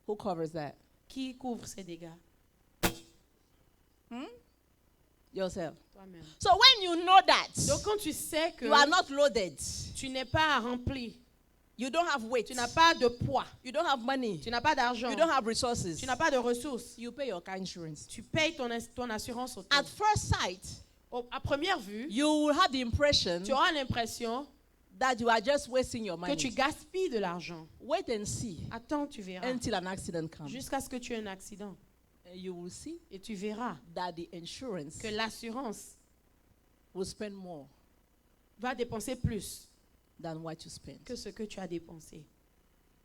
who covers that? qui couvre ces dégâts? Yourself. Toi-même. So when you know that, Donc quand tu sais que you are not loaded, tu n'es pas rempli, you don't have weight, tu n'as pas de poids, you don't have money, tu n'as pas d'argent, you don't have resources, tu n'as pas de ressources, you pay your car insurance. tu payes ton assurance auto. At first sight, À première vue, you will have the impression tu auras l'impression that you are just wasting your que tu money. gaspilles de l'argent. Wait and see Attends, tu verras. until an accident comes. Jusqu'à ce que tu aies un accident. And you will see Et tu verras that the insurance que l'assurance will spend more va dépenser plus than what you spent. que ce que tu as dépensé.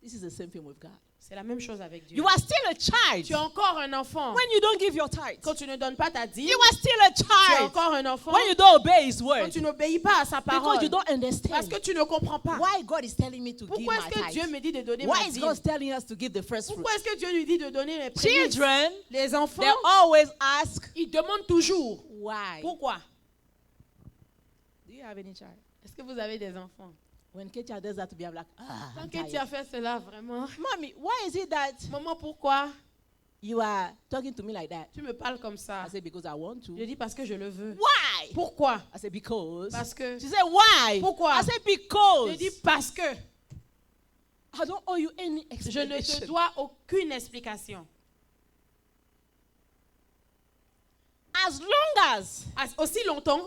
This is the same thing with God. C'est la même chose avec Dieu. You are still a child Tu es encore un enfant. when you don't give your tithe. Quand tu ne donnes pas ta dîme, You are still a tu es child encore un enfant. when you don't obey His Quand word. tu n'obéis pas à sa parole. Because you don't Parce understand que tu ne comprends pas. why God is telling me to give Pourquoi my est-ce que Dieu tithe. me dit de donner Why ma is dîme? God telling us to give the first fruit? Pourquoi est-ce que Dieu lui dit de donner les prémices? Children, Les enfants, they always ask, ils demandent toujours. why? Pourquoi? Do you have any child? Est-ce que vous avez des enfants? When Ketia does that to be, I'm like, Quand I'm que tu tired. as fait cela, vraiment. Mommy, why is it that Maman, pourquoi you are talking to me like that? tu me parles comme ça? I said, because I want Je to. dis parce que je le veux. Why? Pourquoi? I said, because. Parce que. She said, why? Pourquoi? I said, because. Je dis parce que. I don't owe you any Je ne te explanation. dois aucune explication. As long as Aussi longtemps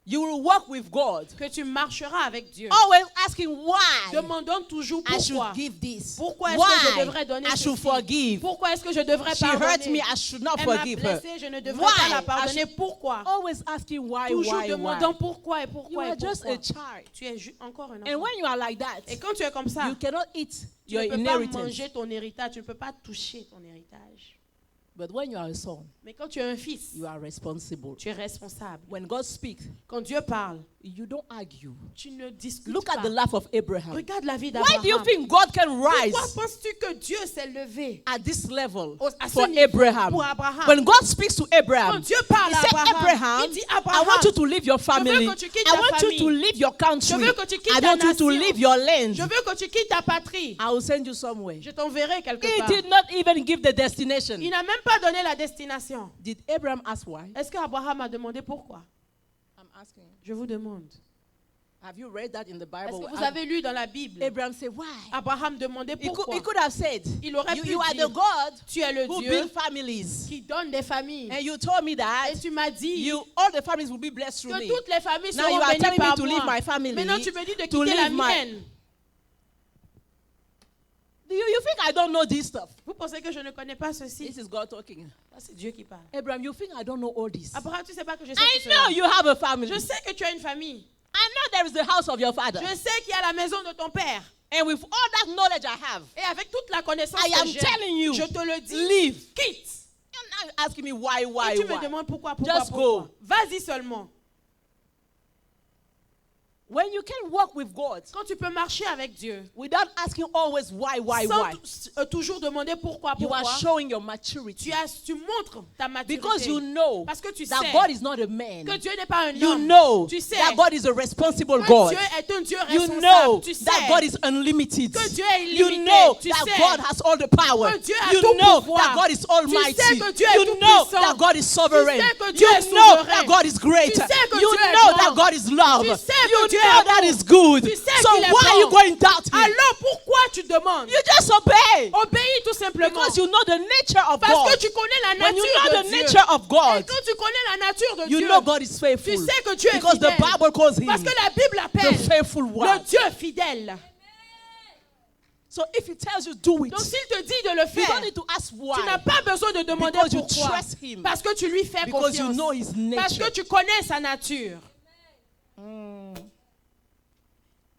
You will walk with God. que tu marcheras avec Dieu. Always asking why Demandons toujours I should pourquoi. give this. Pourquoi est-ce que je Why devrais donner I should ceci? forgive. Pourquoi est-ce que je devrais She hurt pardonner? me, I should not Elle m'a forgive her. blessé, je ne devrais Why? pas la I pardonner. should- Pourquoi? Always asking why, Toujours why. demandant pourquoi et You pourquoi are et just pourquoi. a child. Tu es encore un And enfant. when you are like that, Et quand tu es comme ça, you cannot eat tu your ne peux pas inheritance. manger ton héritage, tu ne peux pas toucher ton héritage. But when you are a son, Mais quand tu es un fils, you are responsible. tu es responsable. When God speaks, Quand Dieu parle, you don't argue. tu ne discutes Look pas. at the life of Abraham. Regarde la vie Why d'Abraham. do you think God can rise Pourquoi penses-tu que Dieu s'est levé at this level à ce for niveau Abraham? pour Abraham? When God speaks to Quand Abraham, Dieu parle He à said, Abraham, Abraham, il dit I Abraham, want you to leave your je family. veux que tu quittes I ta want you to famille. leave your country. Je veux que tu quittes I ta want you to nation. leave your land. je veux que tu quittes ta patrie. I will send you somewhere. Je t'enverrai quelque He part. did not even give the destination. Il n'a même pas donné la destination. Did Abraham ask why? Est-ce qu'Abraham a demandé pourquoi? I'm asking. Je vous demande. Have you read that in the Est-ce Bible? que vous avez lu dans la Bible? Abraham said, why? Abraham demandait pourquoi. He could have said, Il aurait pu you are dire, the God tu es le who Dieu build families. qui donne des familles. And you told me that Et tu m'as dit all the families will be blessed through que me. toutes les familles Now you seront are bénies telling me par to leave moi. my family, Maintenant tu me dis de to quitter la leave my- mienne. You think I don't know this stuff? Vous pensez que je ne connais pas ceci? This is God talking. Ça, c'est Dieu qui parle. Abraham, you think I don't know all this? Abraham, tu sais pas que je sais I tout know cela. you have a family. Je sais que tu as une famille. I know there is the house of your father. Je sais qu'il y a la maison de ton père. And with all that knowledge I have, Et avec toute la connaissance I que am j'ai, telling you, je te le dis, leave. quitte. You're not asking me why, Et tu me why. demandes pourquoi. Just go. Vas-y seulement. When you can walk with God Quand tu peux marcher avec Dieu, without asking always why, sans toujours demander pourquoi, you are pourquoi, showing your maturity. tu montres ta maturité. Because you know Parce que tu that sais God is not a man. que Dieu n'est pas un You homme. know Tu sais that God is a responsible que God. Dieu est un Dieu You responsable. know Tu sais that God is unlimited. que Dieu est You illimité. know Tu that sais God has all the power. que Dieu a You tout know pouvoir. that God is almighty. Tu sais que Dieu est You tout know puissant. that God is sovereign. Tu sais que Dieu You est know souverain. that God is great. Tu sais que You Dieu est know grand. that God is love. Tu sais que You Dieu know est that bon. is good. Tu sais So qu'il est why are you bon. going doubting? Alors pourquoi tu demandes? You just obey. Obéis tout simplement. Because you know the nature of Parce God. que tu connais la When you nature know de the Dieu. nature of Et God, quand tu connais la nature de you Dieu, know God is faithful. tu sais que Dieu est Because the fidèle. Bible calls him Parce que la Bible the l'appelle faithful le one. Dieu fidèle. So if he tells you do it, Donc s'il te dit de le you faire, don't need to ask tu n'as why. pas besoin de demander Because you pourquoi. trust him. Parce que tu lui fais Because you confiance. know his Parce nature. que tu connais sa nature.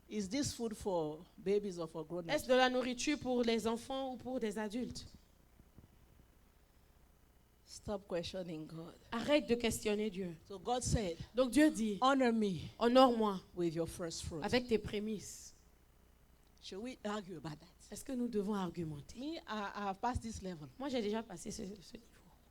Is this food for babies or for grown-ups? Est-ce de la nourriture pour les enfants ou pour des adultes? Stop questioning God. Arrête de questionner Dieu. So God said, Donc Dieu dit, honor me honore-moi with your first fruit. avec tes prémices. Should we argue about that? Est-ce que nous devons argumenter? Me, I have passed this level. Moi, j'ai déjà passé ce niveau.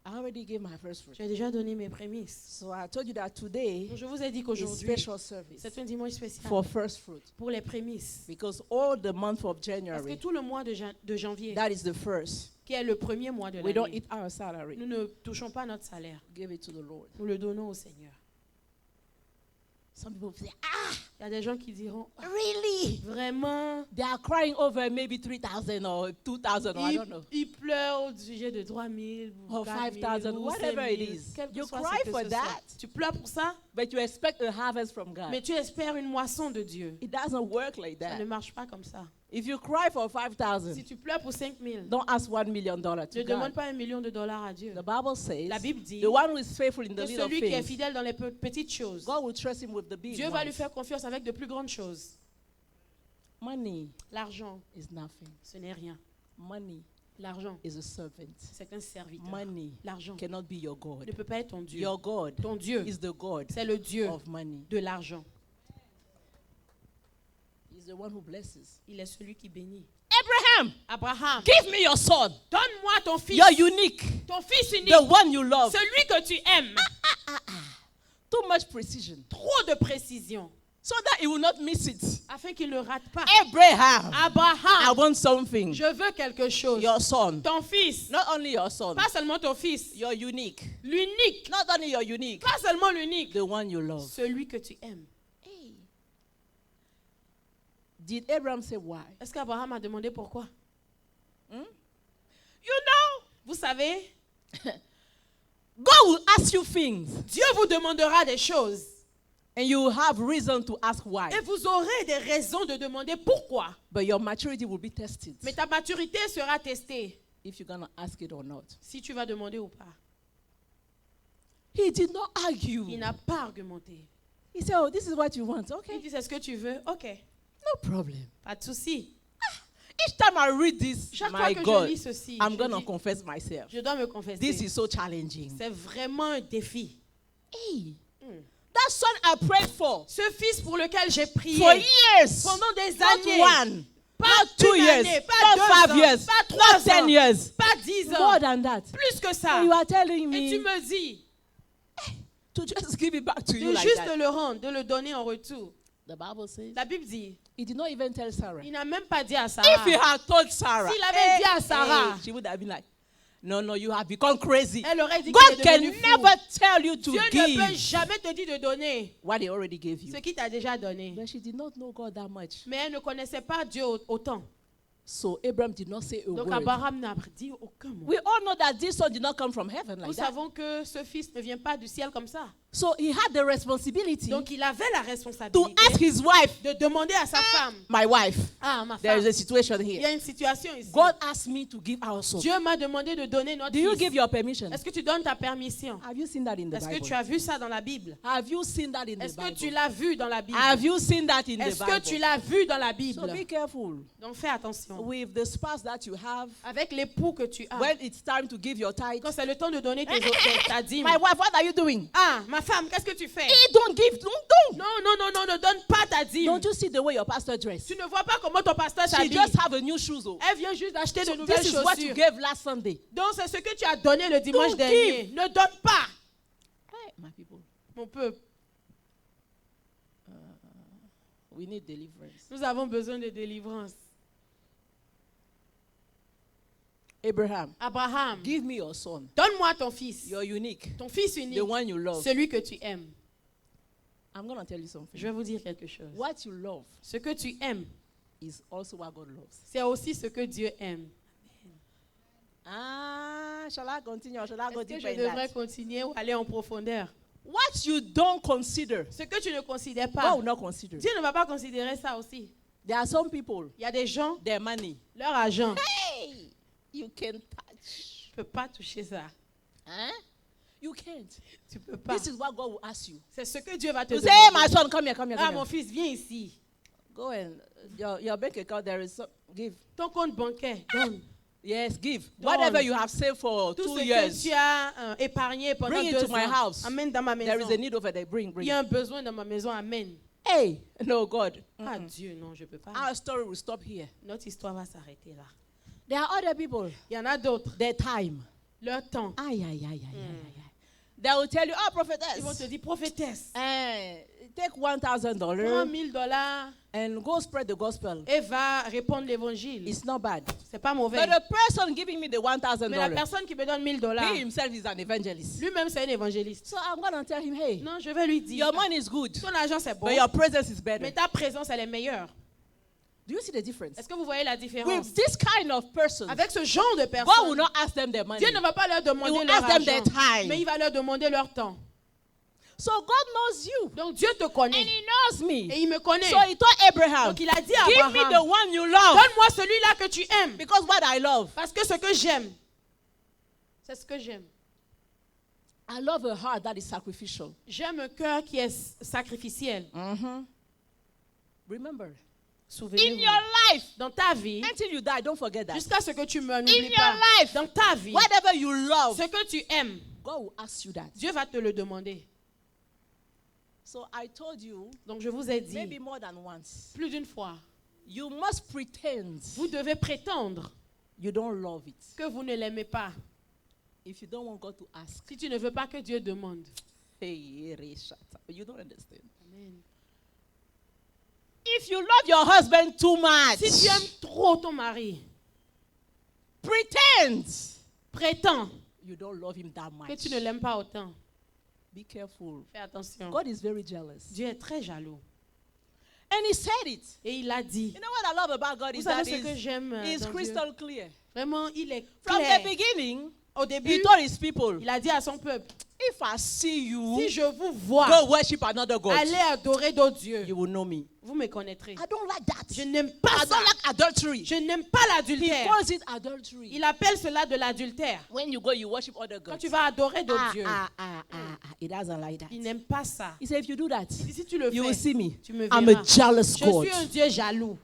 I already gave my first fruit. J'ai déjà donné mes prémices. So I told you that today Donc, je vous ai dit is qu'aujourd'hui, special service c'est un dimanche spécial for first fruit. pour les prémices. Because all the month of Parce que January, tout le mois de janvier, that is the first. qui est le premier mois de We don't l'année, eat our salary. nous ne touchons pas notre salaire. Give it to the Lord. Nous le donnons au Seigneur. Some people say, Il y a des gens qui diront, ah, really? vraiment, They are crying over maybe 3,000 or 2,000 or I don't know. ils pleurent au sujet de 3 000 ou Or 4 000 5,000, ou whatever 5 000, it is. quel que You soit cry ce que for ce soit. that. Tu pleures pour ça, But you expect a harvest from God. mais tu espères une moisson de Dieu. It doesn't work like Ça that. ne marche pas comme ça. If you cry for Si 5,000, tu pleures pour 5 000, don't ask $1 million ne to demande God. pas $1 million à Dieu. The Bible says La Bible dit the one who is faithful in the que little celui qui est things, fidèle dans les petites choses, God will trust him with the big Dieu va lui ones. faire confiance avec de plus grandes choses. Money L'argent, is nothing. ce n'est rien. Money L'argent, is a servant. c'est un serviteur. Money L'argent cannot be your ne God. peut pas être ton Dieu. Your God Ton Dieu, is the God c'est le Dieu of money. de l'argent. He's the one who blesses. Il est celui qui bénit. Abraham, Abraham, give me your son. donne-moi ton fils. You're unique. Ton fils unique. The one you love. Celui que tu aimes. Too much precision. Trop de précision. So that he will not miss it. Afin qu'il ne rate pas. Abraham, I Abraham, want something. je veux quelque chose. Your son. Ton fils. Not only your son. Pas seulement ton fils. You're unique. L'unique. Not only you're unique. Pas seulement l'unique. The one you love. Celui que tu aimes. Did Abraham say why? Est-ce qu'Abraham a demandé pourquoi? You know, Vous savez, God will ask you things. Dieu vous demandera des choses. And you have reason to ask why. Et vous aurez des raisons de demander pourquoi. But your maturity will be tested Mais ta maturité sera testée if you're going to ask it or not. si tu vas demander ou pas. He did not Il argue. n'a pas argumenté. He said, oh, this is what you want. Il Okay, dit, c'est ce que tu veux? Ok, no problem. pas de souci. Each time I read this, Chaque my fois que God, je lis ceci, I'm je going to dis, confess myself. je dois me confesser. This is so challenging. C'est vraiment un défi. Hey, Hmm. that son I prayed for Ce fils pour lequel j'ai prié years, pendant des not années, one, pas not 2 une years, année, pas not 2 5 ans, years, pas not 3 10 ans, years, pas 10 more ans, than that. plus que ça. And you are telling Et tu me me dis to just give it back to you de like juste that. le rendre, de le donner en retour. The Bible says La Bible dit, he did not even tell Sarah. il n'a même pas dit à If Sarah. he had told Sarah, S'il avait dit à Sarah, she would have been like, no, you have become crazy. Elle aurait dit God qu'elle can est devenue fou. never tell you to Dieu ne peut give jamais te dire de donner what he already gave you. ce qu'il t'a déjà donné. But she did not know God that much. Mais elle ne connaissait pas Dieu autant. So Abraham did not say a Donc word. Abraham n'a dit aucun mot. We all know that this son did not come from heaven Nous like that. savons que ce fils ne vient pas du ciel comme ça. So he had the responsibility Donc il avait la to responsabilité ask his wife, de demander à sa femme. my wife, Ah, ma there is femme, a situation il y here. a une situation ici. God asked me to give our son. Dieu m'a demandé de donner notre Do you fils. give your permission? Est-ce que tu donnes ta permission? Have you seen that in the Est-ce que Bible? tu as vu ça dans la Bible? Have you seen that in the Est-ce que tu Bible? l'as vu dans la Bible? Have you seen that in the Est-ce que tu Bible? l'as vu dans la So Bible? be careful Donc fais attention. with the spouse that you have Avec l'époux que tu as, when it's time to give your tithe. quand c'est le temps de donner ta dîme. My wife, what are you doing? Ah, ma femme, qu'est-ce que tu fais? Don't give, don't. Non, ne donne pas ta dîme. Don't you see the way your pastor dressed? Tu ne vois pas comment ton pasteur She s'habille. just have a new shoes. Oh. Elle vient juste d'acheter de So nouvelles this is what you chaussures. gave last Sunday. Donc c'est ce que tu as donné le dimanche Don't dernier. Ne donne pas, Hey, my people, mon peuple. we need deliverance. Nous avons besoin de délivrance. Abraham, Abraham, give me your son. donne-moi ton fils. You're unique. Ton fils unique. The one you love. Celui que tu aimes. I'm going to tell you something. Je vais vous dire quelque chose. What you love Ce que tu aimes, is also what God loves. c'est aussi ce que Dieu aime. Ah, shall I continue or shall I go Est-ce que deeper je in devrais that? continuer ou aller en profondeur? What you don't consider, Ce que tu ne considères God pas, will not consider. Dieu ne va pas considérer ça aussi. There are some people, Il y a des gens, their money. leur argent, Hey, you can touch. tu ne peux pas toucher ça. Huh? You can't. Tu ne peux pas. This is what God will ask you. C'est ce que Dieu va te You say, hey, my demander. son, come here, come here, Ah, come mon here. fils, viens ici. Go and your bank account, there is some, give. Ton compte bancaire, donne. Yes, give. Don't. Whatever you have saved for Tout 2 ce years, que tu as épargné pendant bring it 2 to my ans, house. amène dans ma there maison. is a need over there. Bring. Il y a un Hey, besoin dans ma maison, amène. no, God. Ah, Dieu, non, je ne peux pas. Our story will stop here. Notre histoire va s'arrêter là. There are other people, Il y en a d'autres. their time. Leur temps. Aye, aye, aye, aye, aye, aye. They will tell you, oh, Ils vont prophetess, te dire, prophétesse, take $1,000 prends $1,000 and go spread the gospel. et va répondre l'évangile. It's not bad. C'est pas mauvais. But the person giving me the Mais la $1,000, personne qui me donne he $1,000, himself is an evangelist. lui-même c'est un évangéliste. So I'm going to tell him, hey, Non, je vais lui dire, your money is good, ton argent c'est bon, but your presence is better. mais ta présence elle est meilleure. Do you see the difference? Est-ce que vous voyez la différence? With this kind of person, Avec ce genre de God will personnes, not ask them their money. Dieu ne va pas leur He demander will leur ask them their argent, time. mais il va leur demander leur temps. So God knows you. Donc Dieu te And connaît he knows me. et il me connaît. So he told Abraham, Donc il a dit à give me the Abraham, one you love. donne-moi celui-là que tu aimes. Because what I love, Parce que ce que j'aime, c'est ce que j'aime. I love a heart that is sacrificial. J'aime un cœur qui est sacrificiel. Remember, in Souvenez-vous. your life, Dans ta vie, until you die, don't forget that. jusqu'à ce que tu meurs, In n'oublie your pas. life, Dans ta vie, whatever you love, ce que tu aimes, God will ask you that. Dieu va te le demander. So I told you, Donc je vous ai dit, maybe more than once, plus d'une fois, you must pretend vous devez prétendre you don't love it. que vous ne l'aimez pas. If you don't want God to ask, Si tu ne veux pas que Dieu demande. hey, Reshata, you don't understand. Amen. If you love your husband too much, Si tu aimes trop ton mari, pretend prétends you don't love him that que much. tu ne l'aimes pas autant. Be careful. Fais attention. God is very jealous. Dieu est très jaloux. And he said it. Et il a dit. You know what I love about God Vous is that savez ce que j'aime he's dans Dieu? crystal clear. Vraiment, il est From the clair. beginning, Au he début, told his people, il a dit à son peuple, If I see you, Si je vous vois go worship another God, aller adorer d'autres dieux, you will know me. vous me connaîtrez. I don't like that. Je n'aime pas I ça. don't like adultery. Je n'aime pas He l'adultère. calls it adultery. Il appelle cela de l'adultère. When you go, you worship other Quand gods. tu vas adorer d'autres dieux, He doesn't like that. il n'aime pas ça. He said, if you do that, Et si tu le you will fais, see me. tu me I'm verras. a jealous Je God. suis un Dieu jaloux.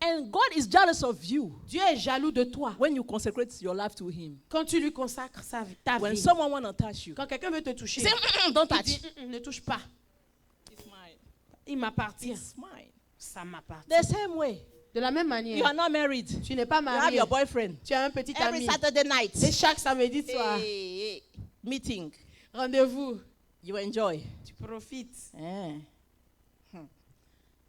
And God is jealous of you Dieu est jaloux de toi when you consecrate your life to Him. quand tu lui consacres ta When vie. someone want to touch you, Quand quelqu'un veut te toucher, say, don't il touch. dit, ne touche pas. It's mine. Il m'appartient. It's mine. Ça m'appartient. The same way. De la même You manière, are not married. tu n'es pas You have marié. your boyfriend. Tu as un petit Every ami. Saturday night. Et chaque samedi soir, Hey, meeting. rendez-vous. You enjoy. Tu profites.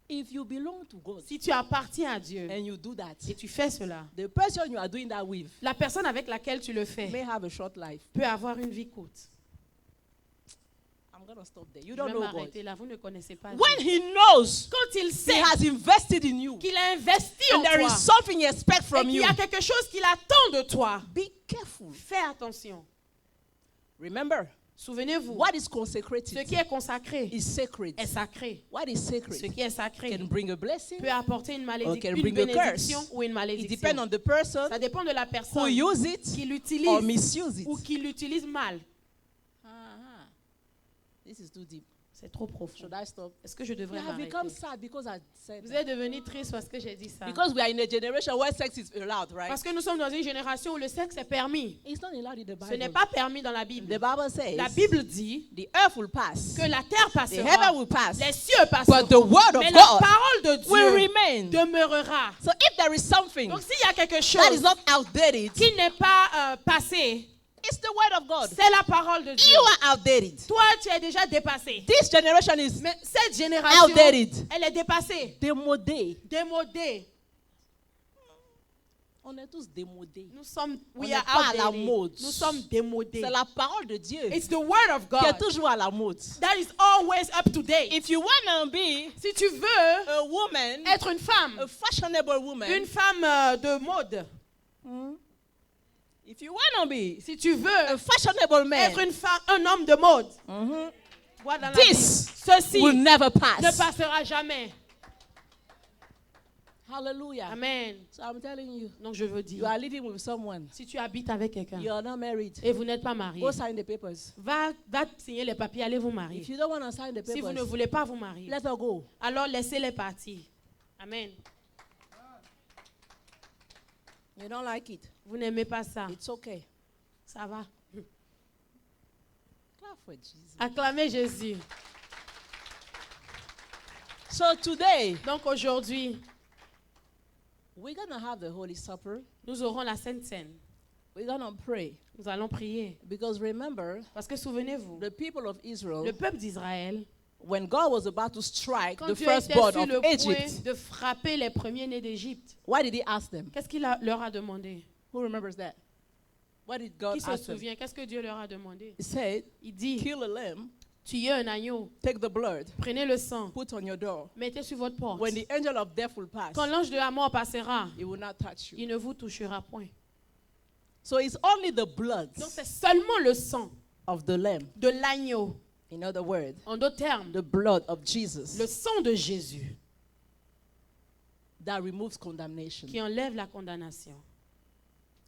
If you belong to God Si tu appartiens à Dieu and you do that, et tu fais cela, the person you are doing that with la personne avec laquelle tu le fais may have a short life. peut avoir une vie courte. I'm going to stop there. You Je vais don't know God. m'arrêter là, vous ne connaissez pas When Dieu. He knows Quand il He sait has invested in you qu'il a investi en and there toi is something He expects et from qu'il you, y a quelque chose qu'il attend de toi, be careful. fais attention. Remember, Souvenez-vous, what is ce consecrated qui est consacré is sacred. est sacré. What is Ce sacred qui est sacré can bring a blessing. peut apporter une, Or can une bring a bénédiction curse. ou une It malédiction. depends on the person Ça dépend de la who personne use it qui or l'utilise misuse it. ou qui l'utilise mal. This is too deep. C'est trop profond. Should I stop? Est-ce que je We devrais have m'arrêter? become sad because I said Vous that. êtes devenu triste parce que j'ai dit ça. Because we are in a generation where sex is allowed, right? Parce que nous sommes dans une génération où le sexe est permis. It's not allowed in the Ce n'est Bible. pas permis dans la Bible. The Bible says La Bible dit the earth will pass, que la terre the heaven passera, will pass, les cieux passeront, but the word of mais la God parole de will Dieu remain. demeurera. So if there is something Donc s'il y a quelque that is chose not outdated, qui n'est pas passé, it's the word of God. c'est la parole de Dieu. You are outdated. Toi, tu es déjà dépassé. This generation is Mais cette génération, outdated. elle est dépassée, Démodé. démodée. On est tous démodés. Nous sommes, On we n'est are pas à la outdated. mode. Nous sommes démodés. C'est la parole de Dieu It's the word of qui est God toujours à la mode. that is always up to date. If you want to be Si tu veux a woman, être une femme, a fashionable woman, une femme de mode, if you want to be si tu a veux fashionable man, être une femme, un homme de mode, vois dans la Bible, this ceci will never ne pass. passera jamais. Hallelujah. Amen. So I'm telling you, Donc je veux you dire, are living with someone. si tu habites avec quelqu'un You are not married. et vous n'êtes pas marié, Go sign the papers. va signer les papiers, allez vous If marier. you don't want to sign the Si vous ne papers, voulez pas vous marier, let her go. alors laissez-les partir. Amen. You don't like it. Vous n'aimez pas ça, It's okay. ça va. Clap for Jesus. Acclamez Jésus. So today, Donc aujourd'hui, we're going to have the Holy Supper. nous aurons la Sainte Seine. We're going to pray. Nous allons prier. Because remember, Parce que souvenez-vous, the people of Israel, le peuple d'Israël, when God was about to strike quand the Dieu était firstborn sur le of point Egypt, de frapper les premiers-nés d'Égypte, what did he ask them? qu'est-ce qu'il leur a demandé? Who remembers that? What did God Qui se ask them? souvient? Qu'est-ce que Dieu leur a demandé? He said, Il dit, kill a lamb, tuez un agneau, take the blood, prenez le sang, put on your door. mettez sur votre porte. When the angel of death will pass, Quand l'ange de la mort passera, he will not touch you. il ne vous touchera point. So it's only the blood Donc c'est seulement le sang of the lamb. de l'agneau, In other words, en d'autres termes, the blood of Jesus le sang de Jésus that removes condemnation. qui enlève la condamnation.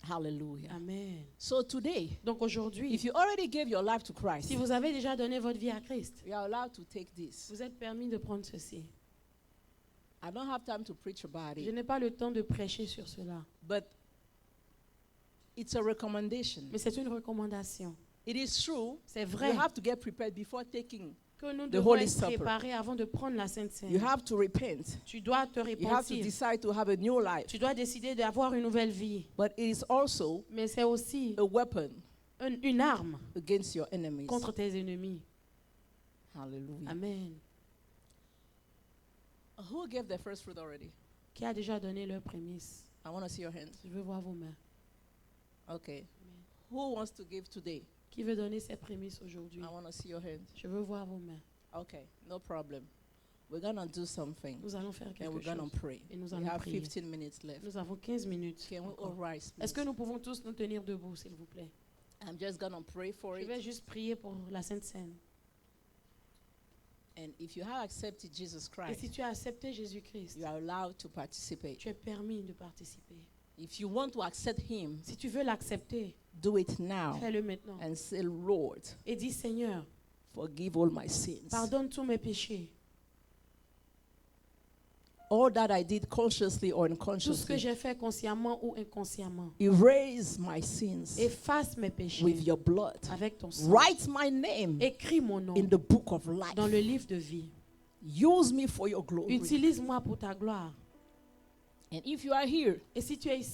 Hallelujah. Amen. So today, Donc aujourd'hui, if you already gave your life to Christ, si vous avez déjà donné votre vie à Christ, you are allowed to take this. vous êtes permis de prendre ceci. I don't have time to preach about Je it, n'ai pas le temps de prêcher sur cela, but it's a recommendation. mais c'est une recommandation. It is true. C'est You vrai have to get prepared before taking. que nous the devons Holy être Supper. préparés avant de prendre la Sainte Seine. You have to repent. Tu dois te You have to repentir. decide to have a new life. Tu dois décider d'avoir une nouvelle vie. But it is also Mais c'est aussi a weapon une arme against your enemies. contre tes ennemis. Hallelujah. Amen. Who gave the first fruit already? Qui a déjà donné leur prémisse? I want to see your hands. Je veux voir vos mains. Okay. Who wants to give today? Qui veut donner ses prémices aujourd'hui? I want to see your hands. Je veux voir vos mains. Okay, no problem. We're going to do something. Nous allons faire And quelque we're going to chose. pray. Et nous We allons have prier. 15 minutes left. Nous avons 15 minutes. Can we all encore. rise, Est-ce que please? nous pouvons tous nous tenir debout, s'il vous plaît? I'm just going to pray for Je it. vais juste prier pour la Sainte Seine. And if you have accepted Jesus Et Christ, si tu as accepté Jésus-Christ, you are allowed to participate. tu es permis de participer. If you want to accept him, Si tu veux l'accepter, do it now fais-le maintenant. and say, Lord, Et dis, Seigneur, forgive all my sins. pardonne tous mes péchés. All that I did consciously or Tout ce que unconsciously. j'ai fait consciemment ou inconsciemment. Erase my sins Efface mes péchés with your blood. avec ton sang. Write my name Écris mon nom in the book of life. dans le livre de vie. Use me for your glory. Utilise-moi pour ta gloire. And if you are here Et si tu es